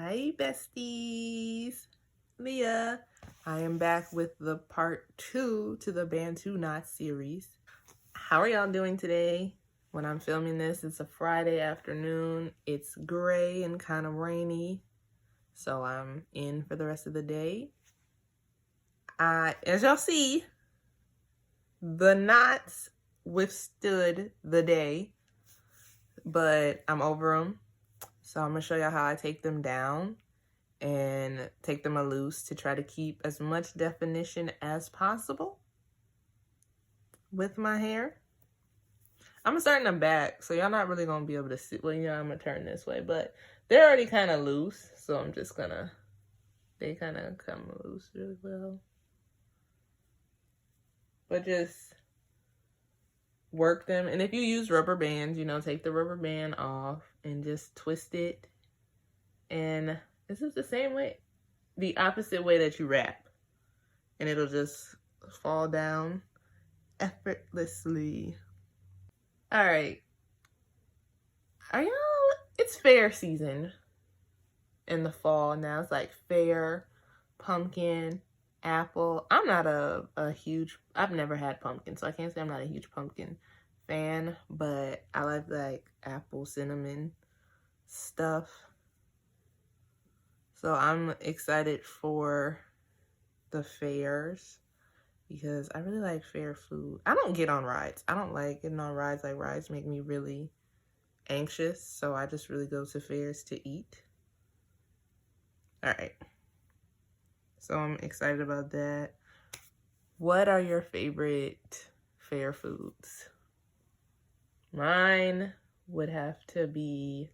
Hi, besties. Leah. I am back with the part 2 to the Bantu knot series. How are y'all doing today? When I'm filming this, it's a Friday afternoon. It's gray and kind of rainy, so I'm in for the rest of the day. As y'all see, the knots withstood the day, but I'm over them. So I'm going to show y'all how I take them down and take them loose to try to keep as much definition as possible with my hair. I'm going to start in the back, so y'all not really going to be able to see. Well, I'm going to turn this way, but they're already kind of loose, so I'm just going to, they kind of come loose really well. But just work them. And if you use rubber bands, take the rubber band off and just twist it. And this is the same way, the opposite way that you wrap. And it'll just fall down effortlessly. All right. It's fair season in the fall now. It's like fair, pumpkin, apple. I'm not I've never had pumpkin, so I can't say I'm not a huge pumpkin fan, but I like apple, cinnamon stuff. So I'm excited for the fairs because I really like fair food. I don't get on rides. I don't like getting on rides. Like, rides make me really anxious, so I just really go to fairs to eat. All right. So I'm excited about that. What are your favorite fair foods? Mine would have to be,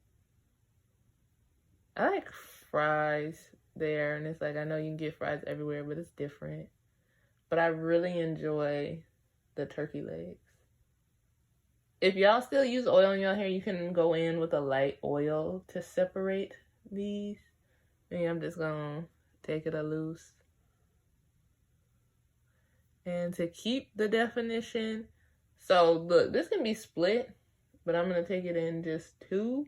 I like fries there, and it's like, I know you can get fries everywhere, but it's different. But I really enjoy the turkey legs. If y'all still use oil in your hair, you can go in with a light oil to separate these. And I'm just gonna take it loose. And to keep the definition, so look, this can be split, but I'm gonna take it in just 2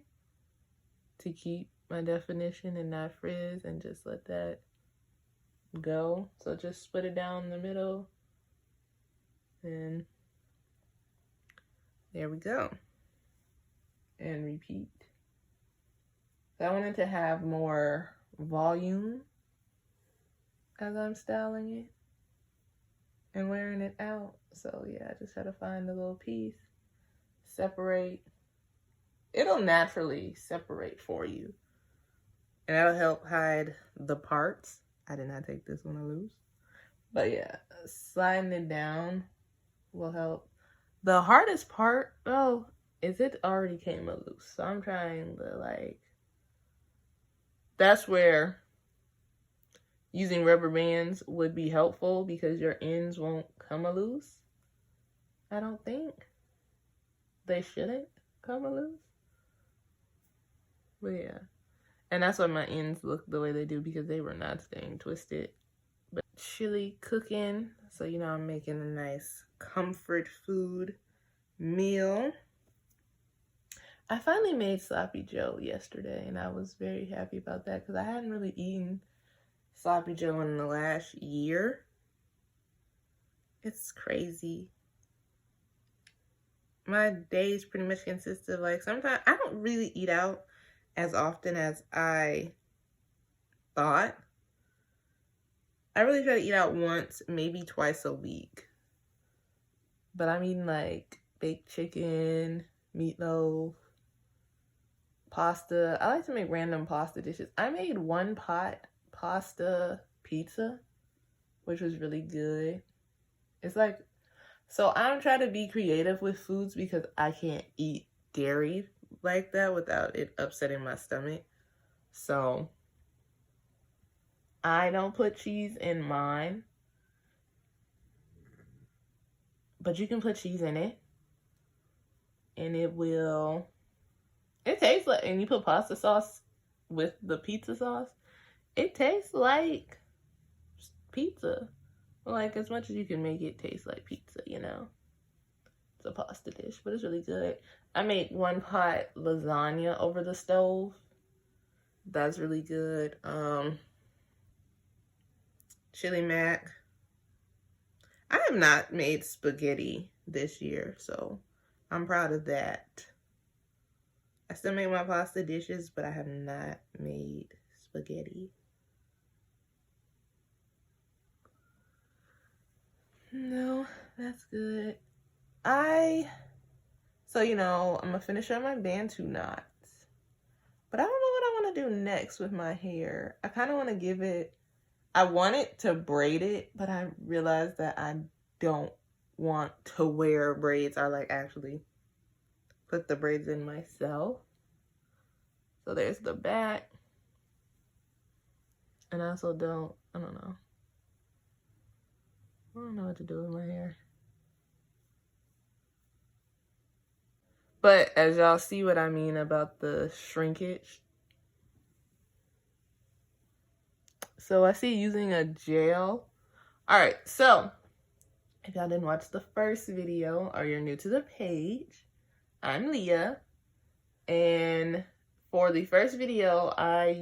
to keep my definition and not frizz, and just let that go. So just split it down the middle, and there we go. And repeat. So I wanted to have more volume as I'm styling it and wearing it out. So yeah, I just had to find a little piece, separate. It'll naturally separate for you, and that'll help hide the parts. I did not take this one loose, but yeah, sliding it down will help. The hardest part though is it already came loose, so I'm trying to that's where using rubber bands would be helpful, because your ends won't come loose. I don't think. They shouldn't come loose. But yeah. And that's why my ends look the way they do, because they were not staying twisted. But chili cooking. So, I'm making a nice comfort food meal. I finally made Sloppy Joe yesterday, and I was very happy about that because I hadn't really eaten Sloppy Joe in the last year. It's crazy. My days pretty much consist of sometimes I don't really eat out as often as I thought. I really try to eat out once, maybe twice a week. But I'm eating baked chicken, meatloaf, pasta. I like to make random pasta dishes. I made one pot pasta pizza, which was really good. It's so I'm trying to be creative with foods because I can't eat dairy like that without it upsetting my stomach. So I don't put cheese in mine, but you can put cheese in it, and it tastes like, and you put pasta sauce with the pizza sauce, it tastes like pizza. As much as you can make it taste like pizza, It's a pasta dish, but it's really good. I made one pot lasagna over the stove That's really good. Chili mac. I have not made spaghetti this year, so I'm proud of that. I still make my pasta dishes, but I have not made spaghetti. No, that's good. So you know, I'm gonna finish up my Bantu knots. But I don't know what I want to do next with my hair. I kind of want to give it, I wanted to braid it, but I realized that I don't want to wear braids or like actually put the braids in myself. So there's the back. And I also I don't know. I don't know what to do with my hair. But as y'all see what I mean about the shrinkage. So I see using a gel. All right, so if y'all didn't watch the first video or you're new to the page, I'm Leah. And for the first video, I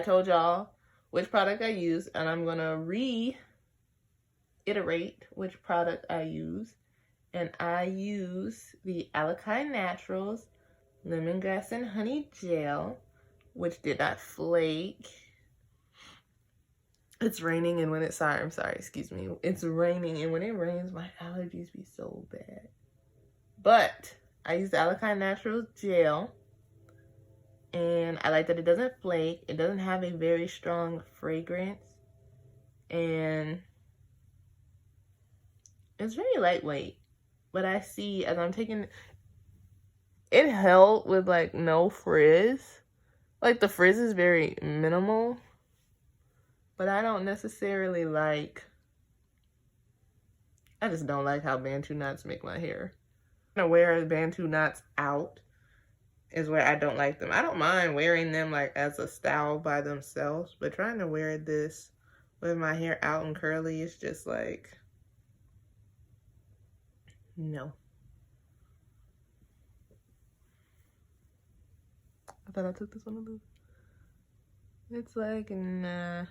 told y'all which product I used, and I'm gonna reiterate which product I use. And I use the Alikay Naturals Lemongrass and Honey Gel, which did not flake. It's raining, and when it's excuse me. It's raining, and when it rains, my allergies be so bad. But I use the Alikay Naturals Gel, and I like that it doesn't flake. It doesn't have a very strong fragrance, and it's very lightweight. But I see as I'm taking it held with like no frizz. Like the frizz is very minimal, but I don't necessarily I just don't like how Bantu knots make my hair. To wear Bantu knots out is where I don't like them. I don't mind wearing them like as a style by themselves, but trying to wear this with my hair out and curly is just like, no. I thought I took this one to lose. It's like, nah.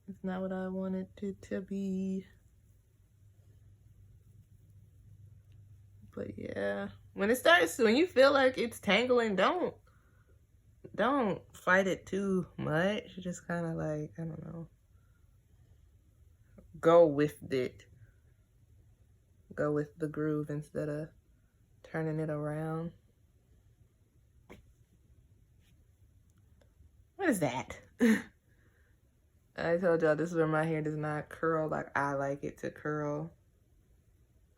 It's not what I wanted it to be. But yeah, when you feel like it's tangling, don't fight it too much. Just kind of like, I don't know, go with it. Go with the groove instead of turning it around. What is that? I told y'all this is where my hair does not curl like I like it to curl.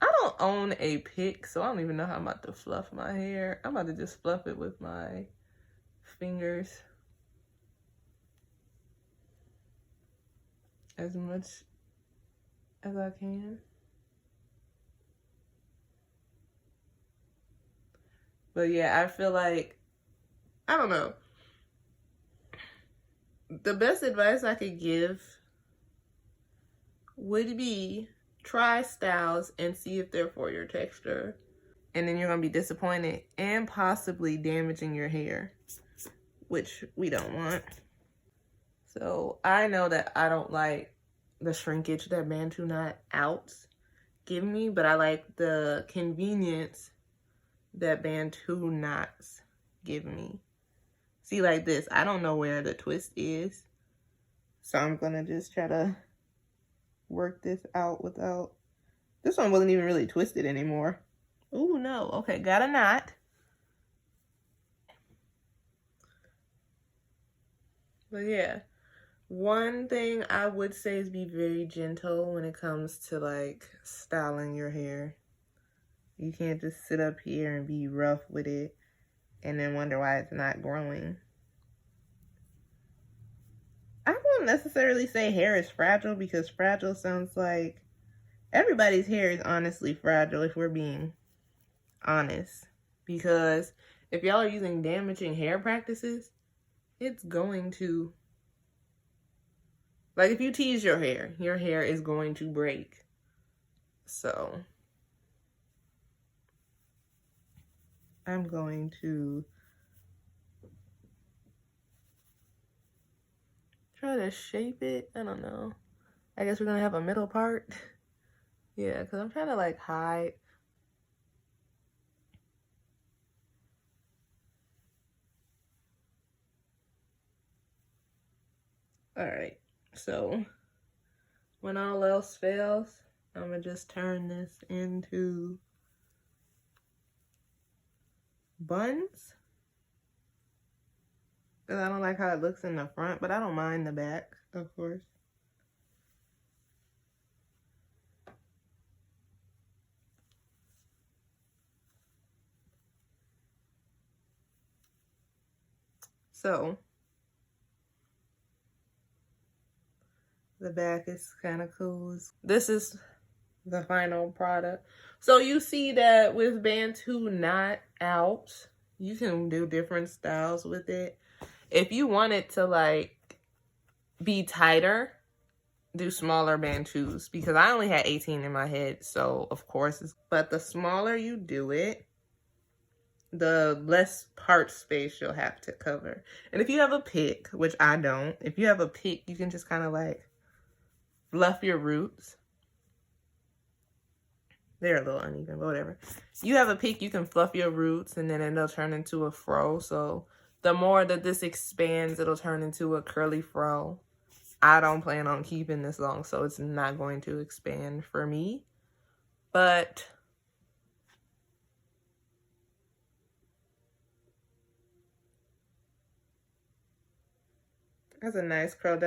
I don't own a pick, so I don't even know how I'm about to fluff my hair. I'm about to just fluff it with my fingers. As much as I can. But yeah, I feel like, I don't know. The best advice I could give would be try styles and see if they're for your texture. And then you're going to be disappointed and possibly damaging your hair, which we don't want. So I know that I don't like the shrinkage that Bantu knot outs give me, but I like the convenience that Bantu knots give me. See, like this, I don't know where the twist is. So I'm gonna just try to work this out without, this one wasn't even really twisted anymore. Oh no, okay, got a knot. But yeah, one thing I would say is be very gentle when it comes to like styling your hair. You can't just sit up here and be rough with it and then wonder why it's not growing. I won't necessarily say hair is fragile, because fragile sounds like everybody's hair is honestly fragile if we're being honest. Because if y'all are using damaging hair practices, it's going to, like if you tease your hair is going to break. So I'm going to try to shape it. I don't know. I guess we're gonna have a middle part. Yeah, because I'm trying to like hide. Alright, so when all else fails, I'm gonna just turn this into buns. Because I don't like how it looks in the front, but I don't mind the back, of course. So the back is kind of cool. This is the final product. So you see that with Bantu not out, you can do different styles with it. If you want it to like be tighter, do smaller Bantus, because I only had 18 in my head, so of course but the smaller you do it, the less part space you'll have to cover. And if you have a pick, which I don't, if you have a pick, you can just kind of like fluff your roots. They're a little uneven, but whatever. You have a pick, you can fluff your roots, and then it'll turn into a fro. So the more that this expands, it'll turn into a curly fro. I don't plan on keeping this long, so it's not going to expand for me. But that's a nice curl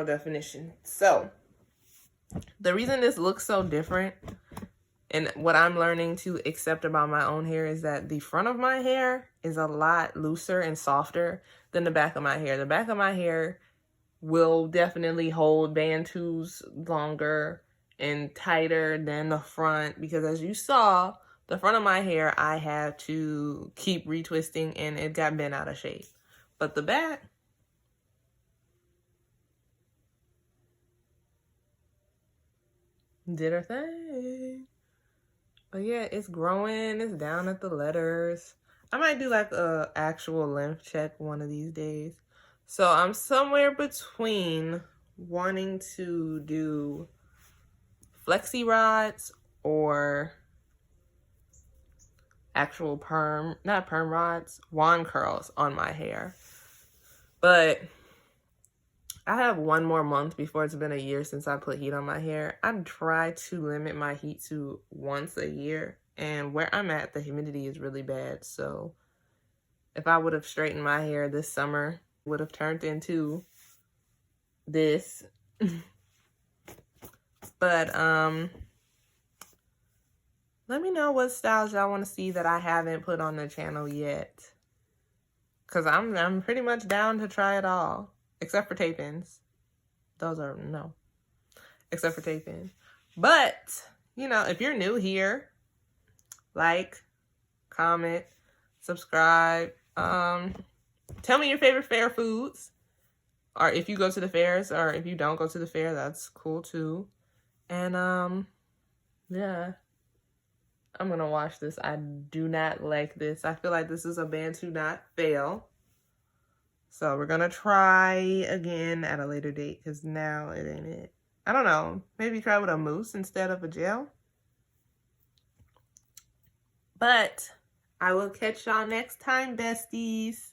definition. So the reason this looks so different and what I'm learning to accept about my own hair is that the front of my hair is a lot looser and softer than the back of my hair. The back of my hair will definitely hold Bantus longer and tighter than the front, because as you saw, the front of my hair I had to keep retwisting and it got bent out of shape. But the back, did her thing. But yeah, it's growing. It's down at the letters. I might do like a actual length check one of these days. So I'm somewhere between wanting to do flexi rods or actual perm, not perm rods, wand curls on my hair. But I have one more month before it's been a year since I put heat on my hair. I try to limit my heat to once a year. And where I'm at, the humidity is really bad. So if I would have straightened my hair this summer, it would have turned into this. But let me know what styles y'all want to see that I haven't put on the channel yet. Because I'm pretty much down to try it all. Except for tape-ins. Those are, no. Except for tape-ins. But, you know, if you're new here, like, comment, subscribe. Tell me your favorite fair foods. Or if you go to the fairs, or if you don't go to the fair, that's cool too. And, yeah. I'm gonna wash this. I do not like this. I feel like this is a Bantu not fail. So we're gonna try again at a later date, because now it ain't it. I don't know. Maybe try with a mousse instead of a gel. But I will catch y'all next time, besties.